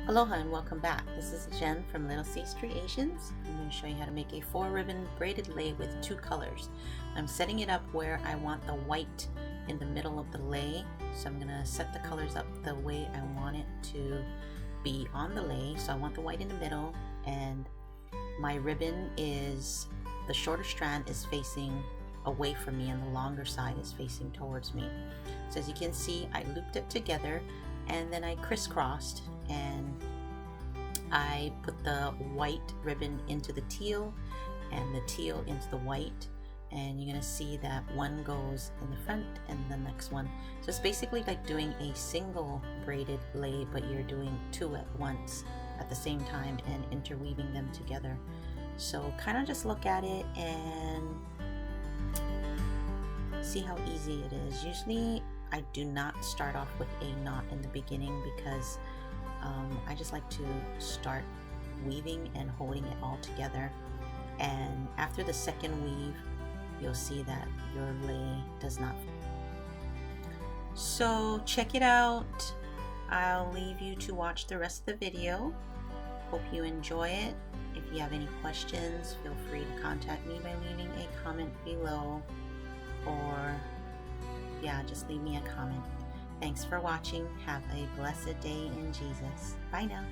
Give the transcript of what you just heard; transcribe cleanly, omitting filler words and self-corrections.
Aloha and welcome back. This is Jen from Little C's Creations. I'm going to show you how to make a 4-ribbon braided lei with 2 colors. I'm setting it up where I want the white in the middle of the lei. So I'm going to set the colors up the way I want it to be on the lei. So I want the white in the middle, and my ribbon is, the shorter strand is facing away from me and the longer side is facing towards me. So as you can see, I looped it together and then I crisscrossed, and I put the white ribbon into the teal and the teal into the white, and you're gonna see that one goes in the front and the next one. So it's basically like doing a single braided lei, but you're doing 2 at once at the same time and interweaving them together. So kind of just look at it and see how easy it is. Usually I do not start off with a knot in the beginning because I just like to start weaving and holding it all together, and after the second weave you'll see that your lei does not. So check it out. I'll leave you to watch the rest of the video. Hope you enjoy it. If you have any questions, feel free to contact me by leaving a comment below, or just leave me a comment. Thanks for watching. Have a blessed day in Jesus. Bye now.